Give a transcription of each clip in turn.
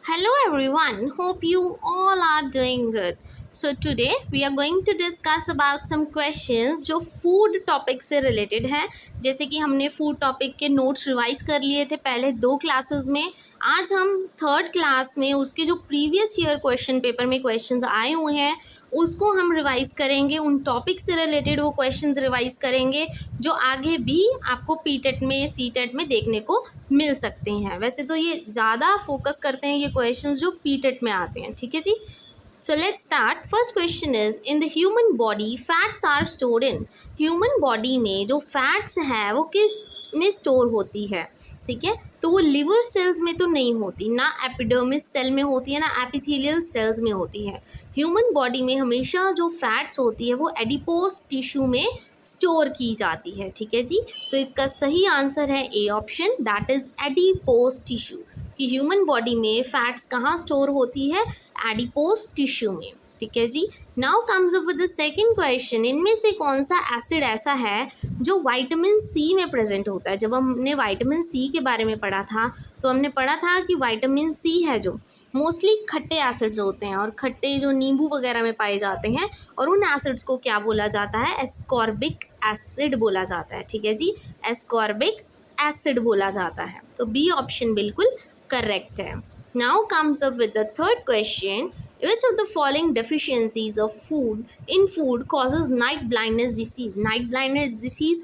Hello everyone, hope you all are doing good. So today we are going to discuss about some questions जो food topic से related हैं. जैसे कि हमने food topic के notes revise कर लिए थे पहले 2 classes में. आज हम 3rd class में उसके जो previous year question paper में questions आए हुए हैं उसको हम रिवाइज करेंगे. उन टॉपिक से रिलेटेड वो क्वेश्चंस रिवाइज करेंगे जो आगे भी आपको पीटेट में सीटेट में देखने को मिल सकते हैं. वैसे तो ये ज़्यादा फोकस करते हैं ये क्वेश्चंस जो पीटेट में आते हैं. ठीक है जी. So let's start. First question is in the human body fats are stored in. Human body में जो फैट्स है वो किस में स्टोर होती है. ठीक है, तो वो लिवर सेल्स में तो नहीं होती, ना एपिडर्मिस सेल में होती है, ना एपिथेलियल सेल्स में होती है. ह्यूमन बॉडी में हमेशा जो फैट्स होती है वो एडिपोज टिश्यू में स्टोर की जाती है. ठीक है जी, तो इसका सही आंसर है A option, that is adipose tissue. कि ह्यूमन बॉडी में फैट्स कहाँ स्टोर होती है, एडिपोज टिश्यू में. ठीक है जी. Now comes up with the second question. इनमें से कौन सा एसिड ऐसा है जो विटामिन सी में प्रेजेंट होता है. जब हमने विटामिन सी के बारे में पढ़ा था तो हमने पढ़ा था कि विटामिन सी है जो मोस्टली खट्टे एसिड्स होते हैं और खट्टे जो नींबू वगैरह में पाए जाते हैं, और उन एसिड्स को क्या बोला जाता है, एस्कॉर्बिक एसिड बोला जाता है. ठीक है जी, एस्कॉर्बिक एसिड बोला जाता है. तो बी ऑप्शन बिल्कुल करेक्ट है. Now comes up with the third question. Which of the following deficiencies of food causes night blindness disease? Night blindness disease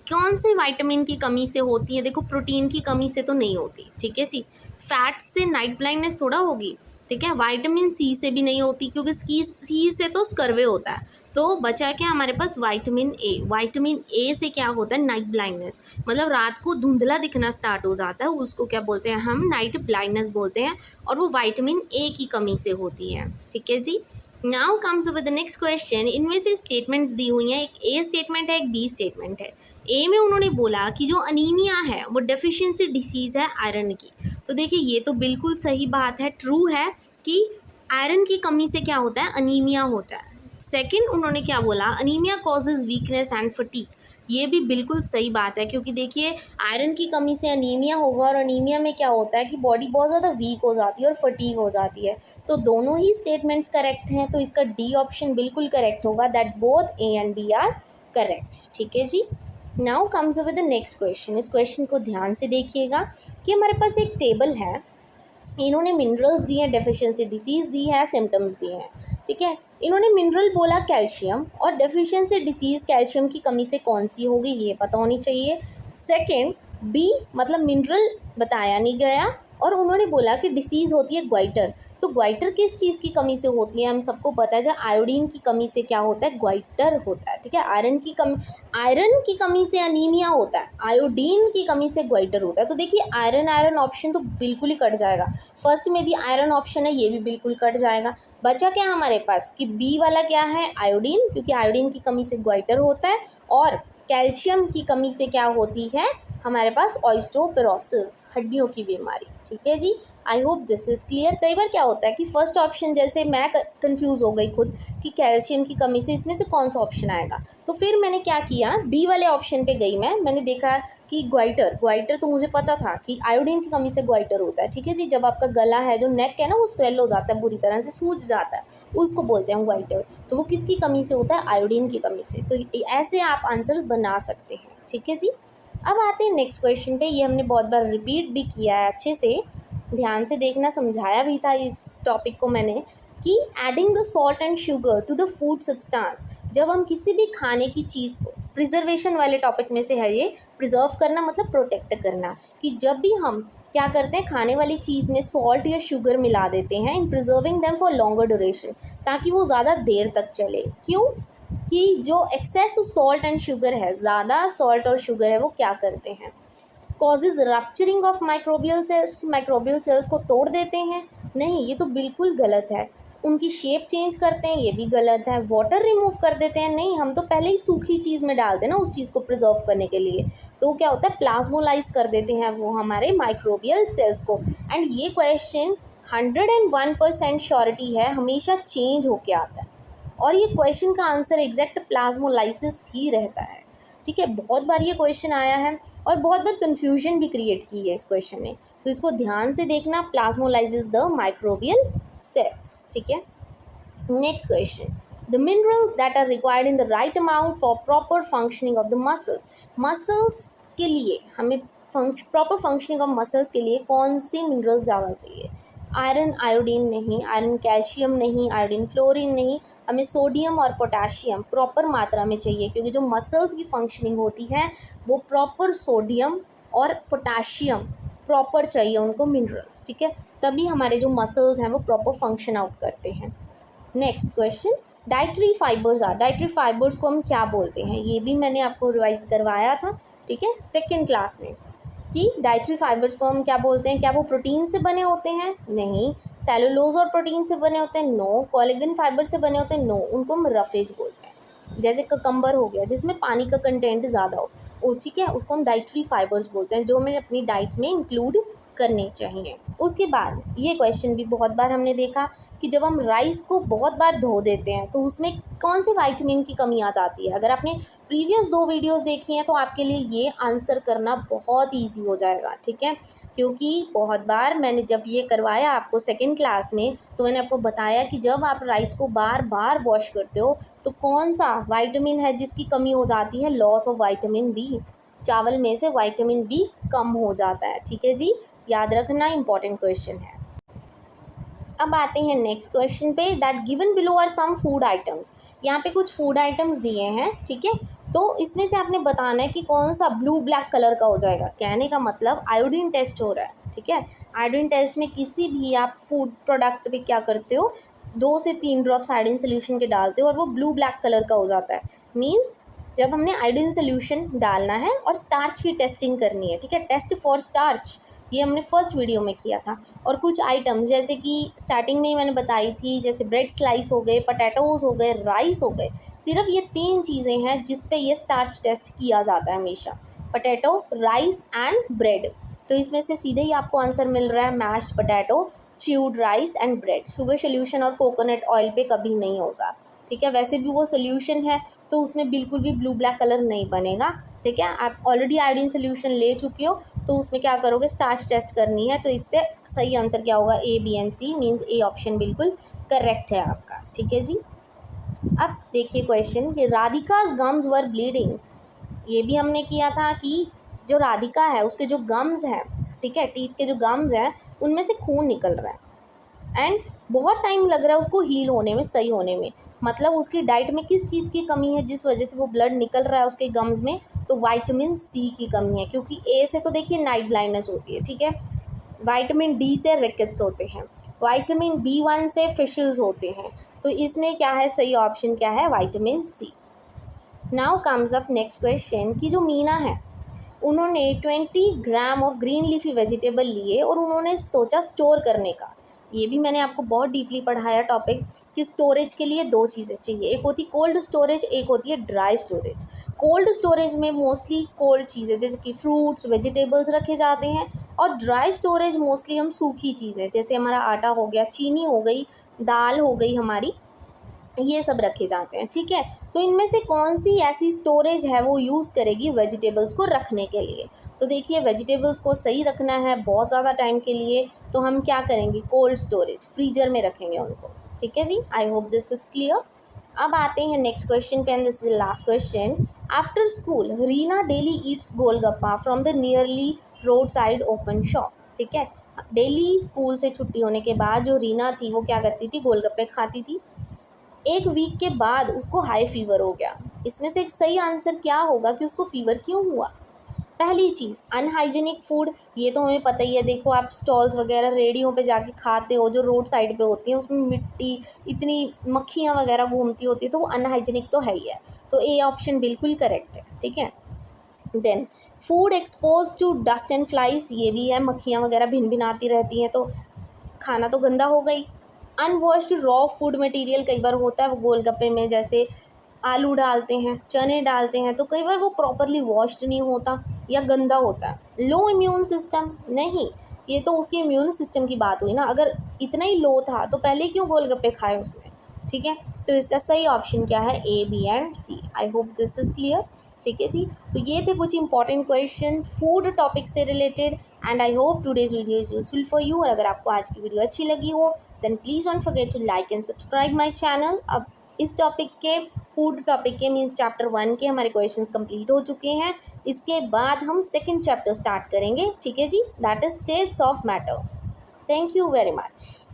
कौन से विटामिन की कमी से होती है. देखो, प्रोटीन की कमी से तो नहीं होती. ठीक है जी. फैट से नाइट ब्लाइंडनेस थोड़ा होगी. ठीक है, विटामिन सी से भी नहीं होती क्योंकि सी से तो स्कर्वे होता है. तो बचा क्या हमारे पास, विटामिन ए. विटामिन ए से क्या होता है, नाइट ब्लाइंडनेस. मतलब रात को धुंधला दिखना स्टार्ट हो जाता है, उसको क्या बोलते हैं हम, नाइट ब्लाइंडनेस बोलते हैं, और वो विटामिन ए की कमी से होती है. ठीक है जी. Now comes with the next question. इनमें से स्टेटमेंट्स दी हुई हैं, एक ए स्टेटमेंट है, एक बी स्टेटमेंट है. ए में उन्होंने बोला कि जो अनीमिया है वो डेफिशिएंसी डिसीज़ है आयरन की. तो देखिए, ये तो बिल्कुल सही बात है, ट्रू है कि आयरन की कमी से क्या होता है, अनीमिया होता है. सेकंड उन्होंने क्या बोला, anaemia causes weakness and fatigue. ये भी बिल्कुल सही बात है क्योंकि देखिए आयरन की कमी से अनीमिया होगा, और अनीमिया में क्या होता है कि बॉडी बहुत ज़्यादा वीक हो जाती है और फटीग हो जाती है. तो दोनों ही स्टेटमेंट्स करेक्ट हैं, तो इसका डी ऑप्शन बिल्कुल करेक्ट होगा, that both A and B are correct. ठीक है जी. Now comes with the next question. इस क्वेश्चन को ध्यान से देखिएगा कि हमारे पास एक टेबल है, इन्होंने मिनरल्स दिए हैं, डेफिशिएंसी डिसीज़ दी है, सिम्टम्स दिए हैं. ठीक है, इन्होंने मिनरल बोला कैल्शियम, और डेफिशिएंसी डिसीज़ कैल्शियम की कमी से कौन सी होगी ये पता होनी चाहिए. सेकंड बी मतलब मिनरल बताया नहीं गया, और उन्होंने बोला कि डिसीज़ होती है ग्वाइटर. तो ग्वाइटर किस चीज़ की कमी से होती है, हम सबको पता है, जब आयोडीन की कमी से क्या होता है, ग्वाइटर होता है. ठीक है, आयरन की कमी से अनीमिया होता है, आयोडीन की कमी से ग्वाइटर होता है. तो देखिए आयरन ऑप्शन तो बिल्कुल ही कट जाएगा. फर्स्ट में भी आयरन ऑप्शन है, ये भी बिल्कुल कट जाएगा. बचा क्या हमारे पास कि बी वाला क्या है, आयोडीन, क्योंकि आयोडीन की कमी से ग्वाइटर होता है, और कैल्शियम की कमी से क्या होती है हमारे पास, ऑस्टियोपोरोसिस, हड्डियों की बीमारी. ठीक है जी. I hope this is clear. कई बार क्या होता है कि फर्स्ट ऑप्शन, जैसे मैं कंफ्यूज हो गई खुद कि कैल्शियम की कमी से इसमें से कौन सा ऑप्शन आएगा, तो फिर मैंने क्या किया, बी वाले ऑप्शन पे गई मैंने देखा कि ग्वाइटर तो मुझे पता था कि आयोडीन की कमी से ग्वाइटर होता है. ठीक है जी. जब आपका गला है, जो नेक है ना, वो स्वेल हो जाता है, बुरी तरह से सूज जाता है, उसको बोलते हैं ग्वाइटर. तो वो किसकी कमी से होता है, आयोडीन की कमी से. तो ऐसे आप आंसर्स बना सकते हैं. ठीक है जी. अब आते हैं नेक्स्ट क्वेश्चन पे. ये हमने बहुत बार रिपीट भी किया है, अच्छे से ध्यान से देखना, समझाया भी था इस टॉपिक को मैंने, कि adding the salt and sugar to the food substance. जब हम किसी भी खाने की चीज़ को, प्रिजर्वेशन वाले टॉपिक में से है ये, प्रिजर्व करना मतलब प्रोटेक्ट करना, कि जब भी हम क्या करते हैं, खाने वाली चीज़ में सॉल्ट या शुगर मिला देते हैं, in preserving them for longer duration, ताकि वो ज़्यादा देर तक चले. क्यों कि जो एक्सेस सॉल्ट एंड शुगर है, ज़्यादा सॉल्ट और शुगर है, वो क्या करते हैं, causes rupturing of microbial cells को तोड़ देते हैं. नहीं, ये तो बिल्कुल गलत है. उनकी शेप चेंज करते हैं, ये भी गलत है. वाटर रिमूव कर देते हैं, नहीं, हम तो पहले ही सूखी चीज़ में डालते हैं ना उस चीज़ को प्रिजर्व करने के लिए. तो क्या होता है, प्लाज्मोलाइज कर देते हैं वो हमारे माइक्रोबियल सेल्स को. एंड ये क्वेश्चन 101% श्योरिटी है, हमेशा चेंज होके आता है, और ये क्वेश्चन का आंसर एग्जैक्ट प्लाज्मोलाइसिस ही रहता है. ठीक है, बहुत बार ये क्वेश्चन आया है और बहुत बार कन्फ्यूजन भी क्रिएट की है इस क्वेश्चन ने, तो इसको ध्यान से देखना। प्लाज्मोलाइजेस द माइक्रोबियल सेल्स, ठीक है। Next question, the minerals that are required in the right amount for proper functioning of the muscles के लिए हमें प्रॉपर फंक्शनिंग ऑफ मसल्स के लिए कौन सी मिनरल्स ज़्यादा चाहिए? आयरन आयोडीन नहीं, आयरन कैल्शियम नहीं, आयोडीन फ्लोरीन नहीं, हमें सोडियम और पोटाशियम प्रॉपर मात्रा में चाहिए, क्योंकि जो मसल्स की फंक्शनिंग होती है वो प्रॉपर सोडियम और पोटाशियम प्रॉपर चाहिए उनको मिनरल्स, ठीक है, तभी हमारे जो मसल्स हैं वो प्रॉपर फंक्शन आउट करते हैं। नेक्स्ट क्वेश्चन, डाइटरी फाइबर्स को हम क्या बोलते हैं? ये भी मैंने आपको रिवाइज करवाया था, ठीक है, सेकेंड क्लास में, कि डाइटरी फाइबर्स को हम क्या बोलते हैं। क्या वो प्रोटीन से बने होते हैं? नहीं। सेलुलोज और प्रोटीन से बने होते हैं? नो। कोलेजन फाइबर से बने होते हैं? नो। उनको हम रफेज बोलते हैं। जैसे ककम्बर हो गया जिसमें पानी का कंटेंट ज़्यादा हो, वो ठीक है, उसको हम डाइटरी फाइबर्स बोलते हैं, जो हमें अपनी डाइट में इंक्लूड करने चाहिए। उसके बाद ये क्वेश्चन भी बहुत बार हमने देखा कि जब हम राइस को बहुत बार धो देते हैं तो उसमें कौन से विटामिन की कमी आ जाती है। अगर आपने प्रीवियस 2 वीडियोस देखी हैं तो आपके लिए ये आंसर करना बहुत ईजी हो जाएगा, ठीक है, क्योंकि बहुत बार मैंने जब ये करवाया आपको सेकंड क्लास में तो मैंने आपको बताया कि जब आप राइस को बार बार वॉश करते हो तो कौन सा विटामिन है जिसकी कमी हो जाती है? Loss of vitamin B. चावल में से विटामिन बी कम हो जाता है, ठीक है जी, याद रखना, इंपॉर्टेंट क्वेश्चन है। अब आते हैं नेक्स्ट क्वेश्चन पे, that given below are some food items. यहाँ पे कुछ फूड आइटम्स दिए हैं, ठीक है, तो इसमें से आपने बताना है कि कौन सा ब्लू ब्लैक कलर का हो जाएगा। कहने का मतलब आयोडीन टेस्ट हो रहा है, ठीक है। आयोडीन टेस्ट में किसी भी आप फूड प्रोडक्ट पे क्या करते हो, 2 से 3 ड्रॉप्स आयोडीन सोल्यूशन के डालते हो और वो ब्लू ब्लैक कलर का हो जाता है। मीन्स जब हमने आयोडीन सोल्यूशन डालना है और स्टार्च की टेस्टिंग करनी है, ठीक है, टेस्ट फॉर स्टार्च, ये हमने फर्स्ट वीडियो में किया था। और कुछ आइटम्स जैसे कि स्टार्टिंग में ही मैंने बताई थी, जैसे ब्रेड स्लाइस हो गए, पोटैटोज़ हो गए, राइस हो गए, सिर्फ ये 3 चीज़ें हैं जिस पे ये स्टार्च टेस्ट किया जाता है हमेशा, पोटैटो, राइस एंड ब्रेड। तो इसमें से सीधे ही आपको आंसर मिल रहा है, mashed potato, chewed rice and bread. Sugar solution और कोकोनट ऑयल पे कभी नहीं होगा, ठीक है। वैसे भी वो सोल्यूशन है तो उसमें बिल्कुल भी ब्लू ब्लैक कलर नहीं बनेगा, ठीक है। आप ऑलरेडी आयोडीन सोल्यूशन ले चुके हो तो उसमें क्या करोगे, स्टार्च टेस्ट करनी है, तो इससे सही आंसर क्या होगा? A, B and C, means A option बिल्कुल करेक्ट है आपका, ठीक है जी। अब देखिए क्वेश्चन कि राधिका's गम्स वर ब्लीडिंग। ये भी हमने किया था कि जो राधिका है उसके जो गम्स हैं, ठीक है, टीथ के जो गम्स हैं उनमें से खून निकल रहा है एंड बहुत टाइम लग रहा है उसको हील होने में, सही होने में। मतलब उसकी डाइट में किस चीज़ की कमी है जिस वजह से वो ब्लड निकल रहा है उसके गम्स में? तो विटामिन सी की कमी है, क्योंकि ए से तो देखिए नाइट ब्लाइंडनेस होती है, ठीक है। विटामिन डी से रिकेट्स होते हैं, विटामिन B1 से फिशल्स होते हैं, तो इसमें क्या है, सही ऑप्शन क्या है? Vitamin C. Now comes up next question कि जो मीना है उन्होंने 20 gram of green leafy vegetable लिए और उन्होंने सोचा स्टोर करने का। ये भी मैंने आपको बहुत डीपली पढ़ाया टॉपिक कि स्टोरेज के लिए 2 चीज़ें चाहिए, एक होती कोल्ड स्टोरेज, एक होती है ड्राई स्टोरेज। कोल्ड स्टोरेज में मोस्टली कोल्ड चीज़ें जैसे कि फ्रूट्स, वेजिटेबल्स रखे जाते हैं, और ड्राई स्टोरेज मोस्टली हम सूखी चीज़ें जैसे हमारा आटा हो गया, चीनी हो गई, दाल हो गई हमारी, ये सब रखे जाते हैं, ठीक है। तो इनमें से कौन सी ऐसी स्टोरेज है वो यूज़ करेगी वेजिटेबल्स को रखने के लिए? तो देखिए वेजिटेबल्स को सही रखना है बहुत ज़्यादा टाइम के लिए, तो हम क्या करेंगे? कोल्ड स्टोरेज, फ्रीजर में रखेंगे उनको, ठीक है जी। I hope this is clear. अब आते हैं नेक्स्ट क्वेश्चन पे, and this is last question. After school Reena daily eats golgappa from the nearly road side open shop, ठीक है। डेली स्कूल से छुट्टी होने के बाद जो रीना थी वो क्या करती थी? गोलगप्पे खाती थी। 1 वीक के बाद उसको हाई फीवर हो गया। इसमें से एक सही आंसर क्या होगा कि उसको फीवर क्यों हुआ? पहली चीज़, अनहाइजीनिक फूड, ये तो हमें पता ही है। देखो आप स्टॉल्स वगैरह रेडियों पे जाके खाते हो जो रोड साइड पे होती हैं, उसमें मिट्टी, इतनी मक्खियाँ वगैरह घूमती होती है, तो वो अनहाइजीनिक तो है ही है, तो ए ऑप्शन बिल्कुल करेक्ट है, ठीक है। Then food expose to dust and flies, ये भी है, मक्खियाँ वगैरह भिन भिन आती रहती हैं तो खाना तो गंदा हो गई। अनवॉश्ड रॉ फूड मटेरियल कई बार होता है वो गोलगप्पे में, जैसे आलू डालते हैं, चने डालते हैं, तो कई बार वो प्रॉपरली वॉश्ड नहीं होता या गंदा होता है। लो इम्यून सिस्टम, नहीं, ये तो उसके इम्यून सिस्टम की बात हुई ना। अगर इतना ही लो था तो पहले क्यों गोलगप्पे खाए उसमें? ठीक है, तो इसका सही ऑप्शन क्या है, A, B and C. I hope this is clear. ठीक है जी, तो ये थे कुछ इंपॉर्टेंट क्वेश्चन फूड टॉपिक से related and I hope today's video is useful for you. और अगर आपको आज की वीडियो अच्छी लगी हो then please don't forget to like and subscribe my channel. अब इस टॉपिक के फूड टॉपिक के मीन्स चैप्टर 1 के हमारे क्वेश्चंस कंप्लीट हो चुके हैं। इसके बाद हम सेकंड चैप्टर स्टार्ट करेंगे। ठीक है जी, that is states of matter. Thank you very much.